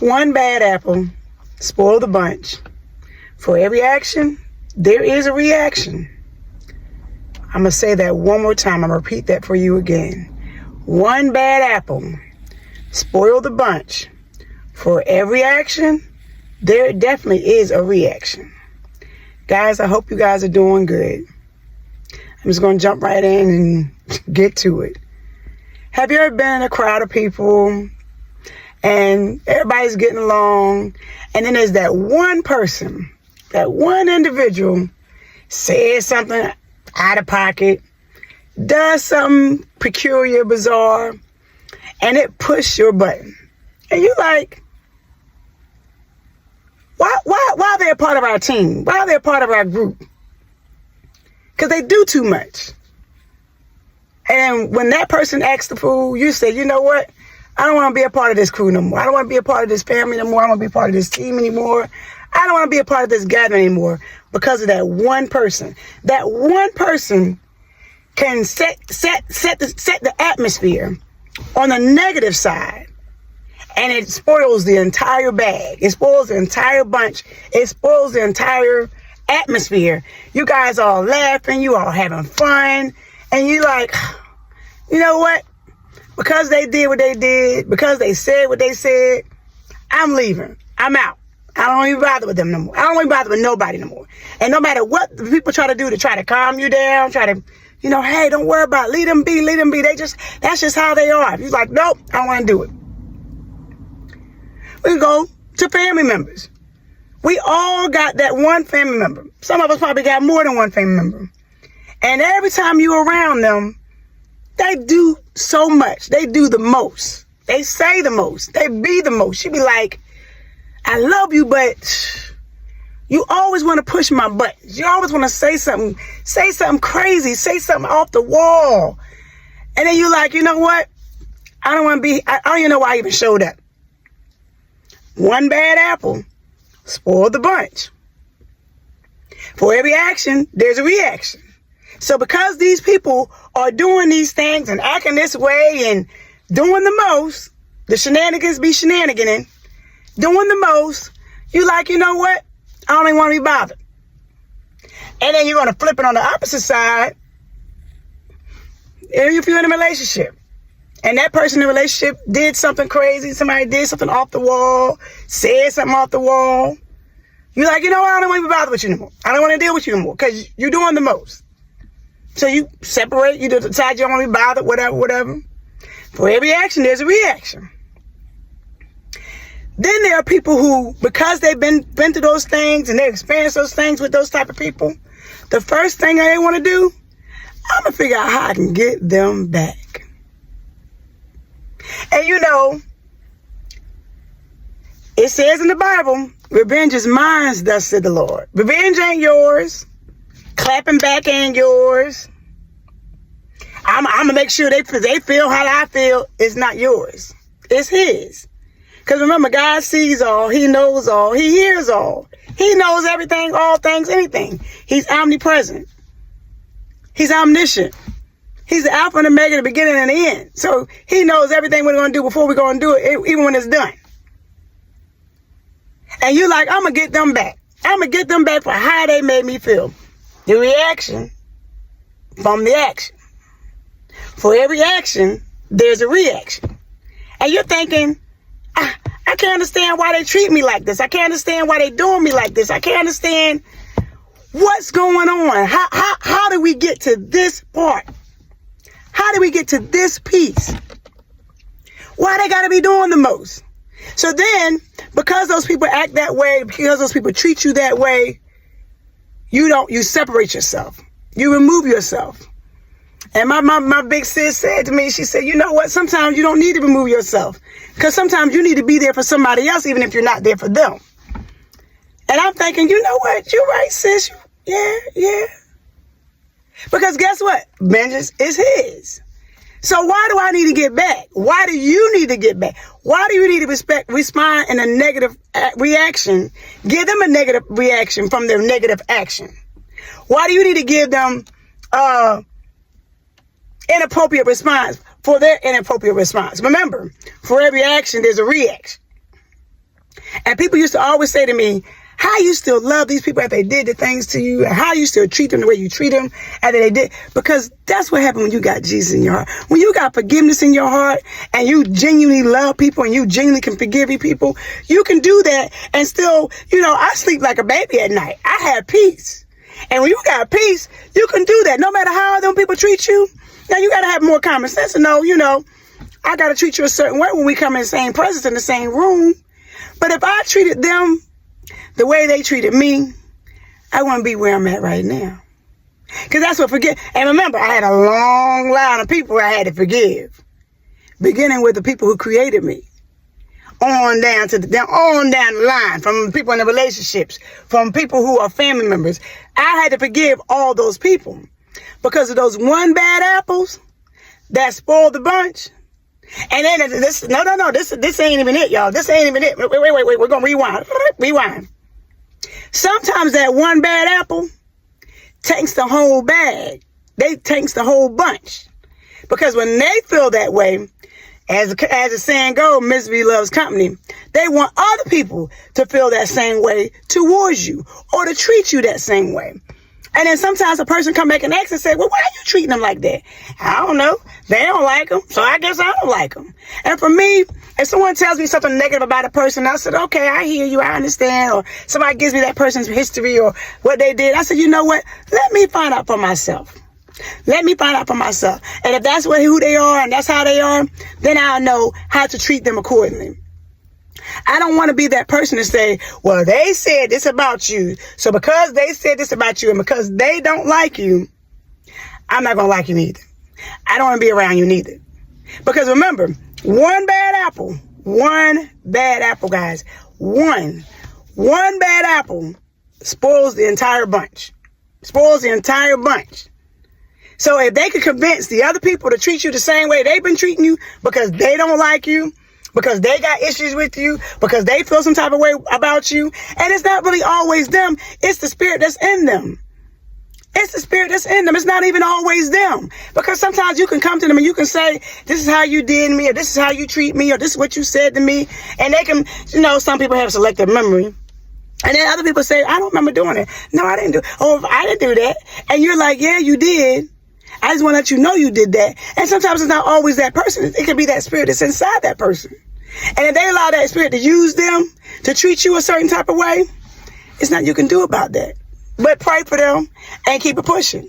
One bad apple spoil the bunch. For every action, there is a reaction. I'm going to say that one more time. I'm going to repeat that for you again. One bad apple spoil the bunch. For every action, there definitely is a reaction. Guys, I hope you guys are doing good. I'm just going to jump right in and get to it. Have you ever been in a crowd of people and everybody's getting along, and then there's that one person, that one individual says something out of pocket, does something peculiar, bizarre, and it pushed your button. And you're like, why are they a part of our team? Why are they a part of our group? Because they do too much. And when that person acts the fool, you say, you know what? I don't want to be a part of this crew no more. I don't want to be a part of this family no more. I don't want to be a part of this team anymore. I don't want to be a part of this gathering anymore because of that one person. That one person can set the atmosphere on the negative side, and it spoils the entire bag. It spoils the entire bunch. It spoils the entire atmosphere. You guys all laughing. You all having fun. And you like, you know what? Because they did what they did, because they said what they said, I'm leaving. I'm out. I don't even bother with them no more. I don't even bother with nobody no more. And no matter what the people try to do to try to calm you down, try to, hey, don't worry about it. Leave them be. That's just how they are. If you're like, nope, I don't want to do it. We can go to family members. We all got that one family member. Some of us probably got more than one family member. And every time you're around them, they do so much. They do the most. They say the most. They be the most. You be like, I love you, but you always want to push my buttons. You always want to say something crazy, say something off the wall. And then you're like, you know what? I don't even know why I even showed up. One bad apple spoiled the bunch. For every action, there's a reaction. So because these people are doing these things and acting this way and doing the most, the shenanigans be shenaniganing, doing the most, you like, you know what? I don't even want to be bothered. And then you're going to flip it on the opposite side. If you're in a relationship and that person in the relationship did something crazy, somebody did something off the wall, said something off the wall, you're like, you know what? I don't want to be bothered with you anymore. I don't want to deal with you anymore because you're doing the most. So you separate, you decide you don't want to be bothered, whatever. For every action, there's a reaction. Then there are people who, because they've been through those things and they experienced those things with those type of people, the first thing they want to do, I'm going to figure out how I can get them back. And it says in the Bible, revenge is mine, thus said the Lord. Revenge ain't yours. Clapping back ain't yours. I'm going to make sure they feel how I feel. It's not yours. It's his. Because remember, God sees all. He knows all. He hears all. He knows everything, all things, anything. He's omnipresent. He's omniscient. He's the Alpha and Omega, the beginning and the end. So he knows everything we're going to do before we're going to do it, even when it's done. And you're like, I'm going to get them back. I'm going to get them back for how they made me feel. The reaction from the action. For every action, there's a reaction. And you're thinking, I can't understand why they treat me like this. I can't understand why they doing me like this. I can't understand what's going on. How do we get to this part? How do we get to this piece? Why they got to be doing the most? So then, because those people act that way, because those people treat you that way, you separate yourself. You remove yourself. And my big sis said to me, she said, you know what? Sometimes you don't need to remove yourself because sometimes you need to be there for somebody else, even if you're not there for them. And I'm thinking, you know what? You're right, sis. Yeah. Because guess what? Vengeance is his. So why do I need to get back? Why do you need to get back? Why do you need to respond in a negative reaction? Give them a negative reaction from their negative action. Why do you need to give them inappropriate response for their inappropriate response? Remember, for every action, there's a reaction. And people used to always say to me, how you still love these people after they did the things to you, and how you still treat them the way you treat them after they did. Because that's what happened when you got Jesus in your heart. When you got forgiveness in your heart and you genuinely love people and you genuinely can forgive people, you can do that and still, I sleep like a baby at night. I have peace. And when you got peace, you can do that no matter how them people treat you. Now, you got to have more common sense and know, I got to treat you a certain way when we come in the same presence in the same room. But if I treated them the way they treated me, I wouldn't be where I'm at right now. Because that's what forgive. And remember, I had a long line of people I had to forgive. Beginning with the people who created me. On down the line. From people in the relationships. From people who are family members. I had to forgive all those people. Because of those one bad apples that spoiled the bunch. And then this ain't even it, y'all. This ain't even it. Wait. We're going to rewind. Sometimes that one bad apple tanks the whole bag. They tanks the whole bunch. Because when they feel that way, as the saying goes, misery loves company. They want other people to feel that same way towards you or to treat you that same way. And then sometimes a person come back and ask and say, well, why are you treating them like that? I don't know. They don't like them. So I guess I don't like them. And for me, if someone tells me something negative about a person, I said, okay, I hear you. I understand. Or somebody gives me that person's history or what they did. I said, you know what? Let me find out for myself. And if that's who they are and that's how they are, then I'll know how to treat them accordingly. I don't want to be that person to say, well, they said this about you. So because they said this about you and because they don't like you, I'm not going to like you neither. I don't want to be around you neither. Because remember, one bad apple, guys, one bad apple spoils the entire bunch. So if they could convince the other people to treat you the same way they've been treating you because they don't like you, because they got issues with you, because they feel some type of way about you. And it's not really always them. It's the spirit that's in them. It's not even always them. Because sometimes you can come to them and you can say, this is how you did me, or this is how you treat me, or this is what you said to me. And they can, some people have selective memory. And then other people say, I don't remember doing it. No, I didn't do it. Oh, I didn't do that. And you're like, yeah, you did. I just want to let you know you did that. And sometimes it's not always that person. It can be that spirit that's inside that person. And if they allow that spirit to use them to treat you a certain type of way, it's nothing you can do about that. But pray for them and keep it pushing.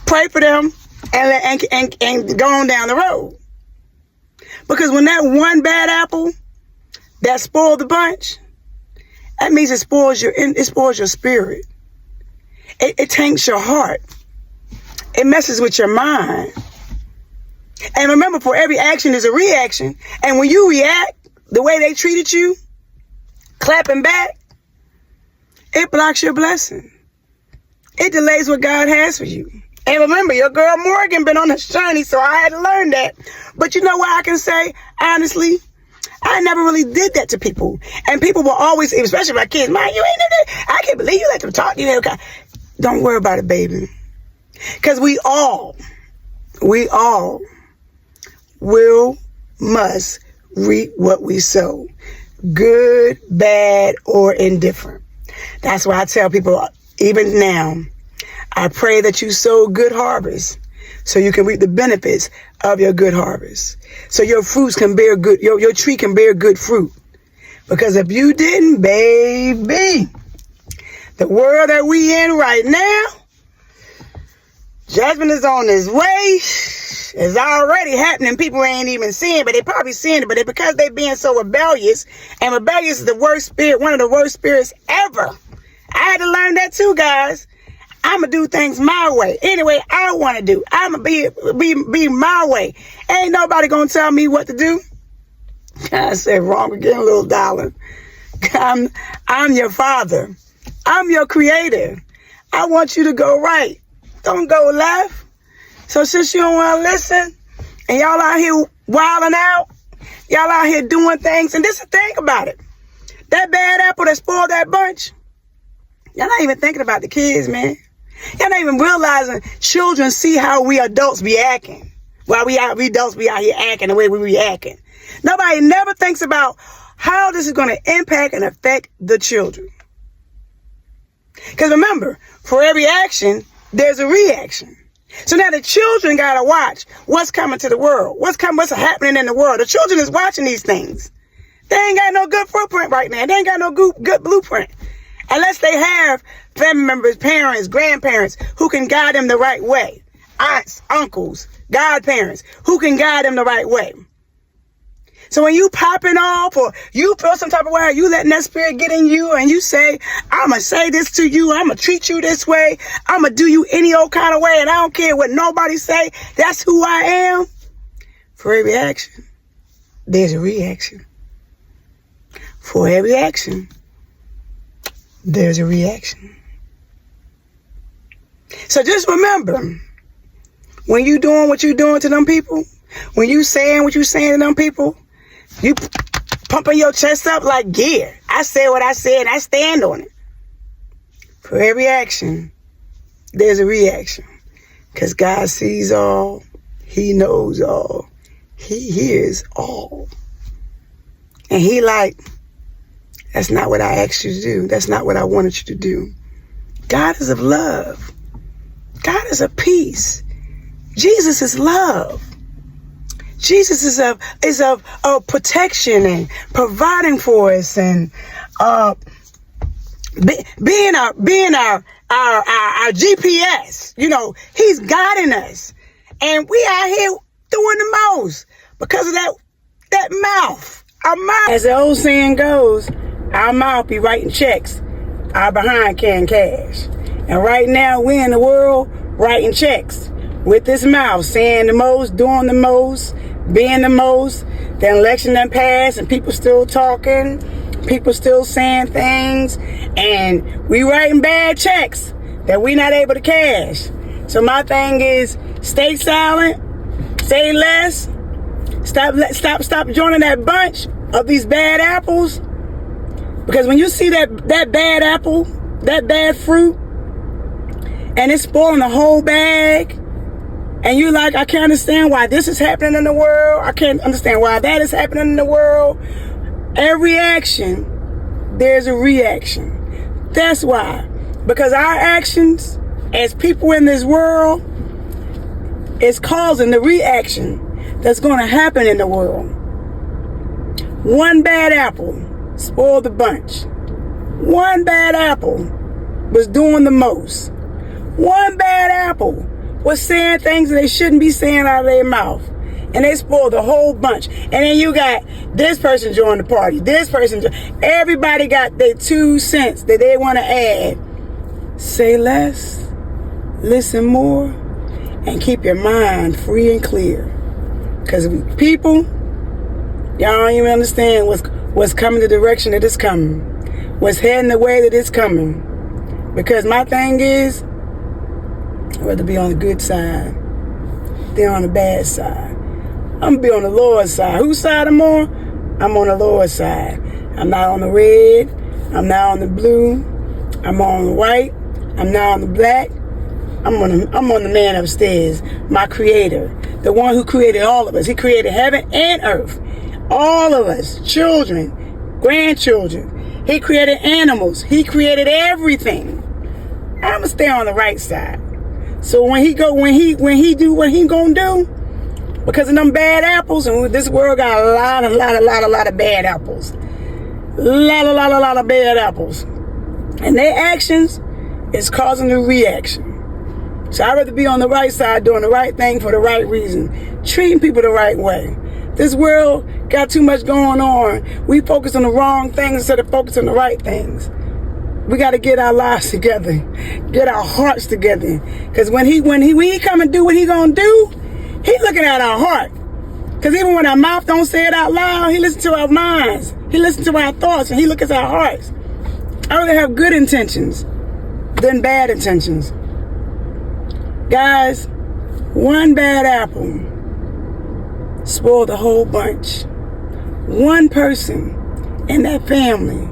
Pray for them and go on down the road. Because when that one bad apple that spoiled the bunch, that means it spoils your spirit. It tanks your heart. It messes with your mind. And remember, for every action, there's a reaction. And when you react the way they treated you, clapping back, it blocks your blessing. It delays what God has for you. And remember, your girl Morgan been on this journey, so I had to learn that. But you know what I can say? Honestly, I never really did that to people. And people will always, especially my kids, man, you ain't did that. I can't believe you let them talk. Don't worry about it, baby. Because we all must reap what we sow. Good, bad, or indifferent. That's why I tell people, even now, I pray that you sow good harvest so you can reap the benefits of your good harvest. So your fruits can bear good, your tree can bear good fruit. Because if you didn't, baby, the world that we in right now, judgment is on its way. It's already happening. People ain't even seeing it, but they probably seeing it. But because they being so rebellious, and rebellious is the worst spirit, one of the worst spirits ever. I had to learn that too, guys. I'm going to do things my way. Anyway, I want to do. I'm going to be my way. Ain't nobody going to tell me what to do. I said wrong again, little darling. I'm your father. I'm your creator. I want you to go right. Don't go left. So since you don't want to listen, and y'all out here wilding out, y'all out here doing things, and this is the thing about it. That bad apple that spoiled that bunch, y'all not even thinking about the kids, man. Y'all not even realizing children see how we adults be acting. While we adults be out here acting the way we be acting. Nobody never thinks about how this is going to impact and affect the children. Because remember, for every action, there's a reaction. So now the children got to watch what's coming to the world, what's happening in the world. The children is watching these things. They ain't got no good footprint right now. They ain't got no good blueprint. Unless they have family members, parents, grandparents who can guide them the right way. Aunts, uncles, godparents who can guide them the right way. So when you popping off or you feel some type of way, you letting that spirit get in you and you say, I'm going to say this to you. I'm going to treat you this way. I'm going to do you any old kind of way. And I don't care what nobody say. That's who I am. For every action, there's a reaction. For every action, there's a reaction. So just remember, when you doing what you doing to them people, when you saying what you saying to them people, you pumping your chest up like, yeah, I said what I said and I stand on it. For every action, there's a reaction. Because God sees all. He knows all. He hears all. And he like, that's not what I asked you to do. That's not what I wanted you to do. God is of love. God is of peace. Jesus is love. Jesus is of protection and providing for us and being our GPS. You know, he's guiding us, and we out here doing the most because of that mouth. Our mouth, as the old saying goes, our mouth be writing checks, our behind carrying cash. And right now we in the world writing checks with this mouth, saying the most, doing the most, being the most. The election done passed and people still talking, people still saying things, and we writing bad checks that we not able to cash. So my thing is, stay silent, say less, stop joining that bunch of these bad apples. Because when you see that bad apple, that bad fruit, and it's spoiling the whole bag, and you like, I can't understand why this is happening in the world. I can't understand why that is happening in the world. Every action, there's a reaction. That's why. Because our actions as people in this world is causing the reaction that's going to happen in the world. One bad apple spoiled the bunch. One bad apple was doing the most. One bad apple was saying things that they shouldn't be saying out of their mouth. And they spoiled the whole bunch. And then you got this person join the party. This person. Everybody got their 2 cents that they want to add. Say less, listen more, and keep your mind free and clear. Because people, y'all don't even understand what's coming the direction that it's coming. What's heading the way that it's coming. Because my thing is, I'd rather be on the good side than on the bad side. I'm going to be on the Lord's side. Whose side I'm on? I'm on the Lord's side. I'm not on the red. I'm not on the blue. I'm on the white. I'm not on the black. I'm on the man upstairs, my creator, the one who created all of us. He created heaven and earth. All of us, children, grandchildren. He created animals. He created everything. I'm going to stay on the right side. So when he do what he gonna do, because of them bad apples, and this world got a lot of bad apples. Lot of bad apples. And their actions is causing a reaction. So I'd rather be on the right side, doing the right thing for the right reason, treating people the right way. This world got too much going on. We focus on the wrong things instead of focusing on the right things. We got to get our lives together, get our hearts together. Because when he come and do what he gonna do, he looking at our heart. Because even when our mouth don't say it out loud, he listens to our minds. He listens to our thoughts, and he looks at our hearts. I rather have good intentions than bad intentions. Guys, one bad apple spoiled the whole bunch. One person in that family,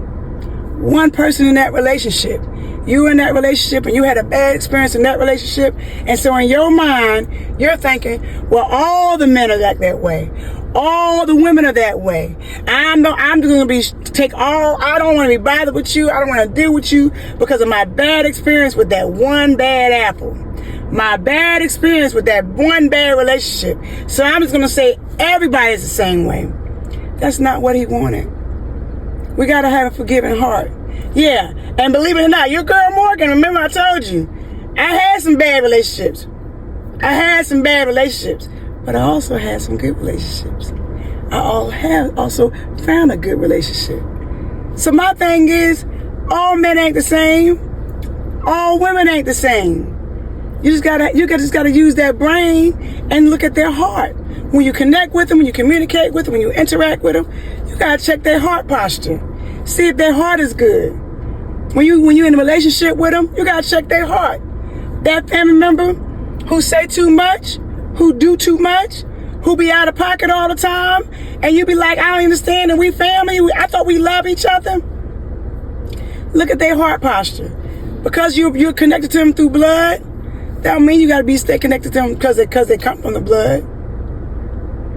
one person in that relationship, you in that relationship and you had a bad experience in that relationship, and so in your mind you're thinking, well, all the men are that way, All the women are that way. I'm just gonna I don't want to be bothered with you. I don't want to deal with you because of my bad experience with that one bad apple. My bad experience with that one bad relationship. So I'm just gonna say everybody's the same way. That's not what he wanted. We gotta have a forgiving heart. Yeah, and believe it or not, your girl Morgan, remember I told you, I had some bad relationships. But I also had some good relationships. I have also found a good relationship. So my thing is, all men ain't the same. All women ain't the same. You just gotta use that brain and look at their heart. When you connect with them, when you communicate with them, when you interact with them, you gotta check their heart posture. See if their heart is good. When you're in a relationship with them, you gotta check their heart. That family member who say too much, who do too much, who be out of pocket all the time, and you be like, I don't understand, and we family, I thought we love each other. Look at their heart posture. Because you're connected to them through blood, that don't mean you gotta stay connected to them because they come from the blood.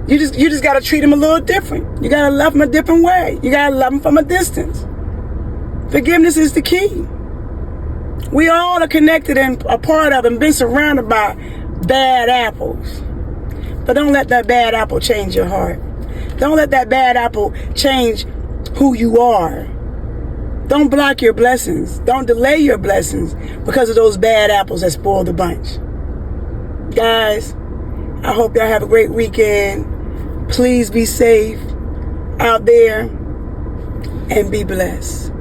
You just gotta treat them a little different. You gotta love them a different way. You gotta love them from a distance. Forgiveness is the key. We all are connected and a part of and been surrounded by bad apples. But don't let that bad apple change your heart. Don't let that bad apple change who you are. Don't block your blessings. Don't delay your blessings because of those bad apples that spoil the bunch. Guys, I hope y'all have a great weekend. Please be safe out there and be blessed.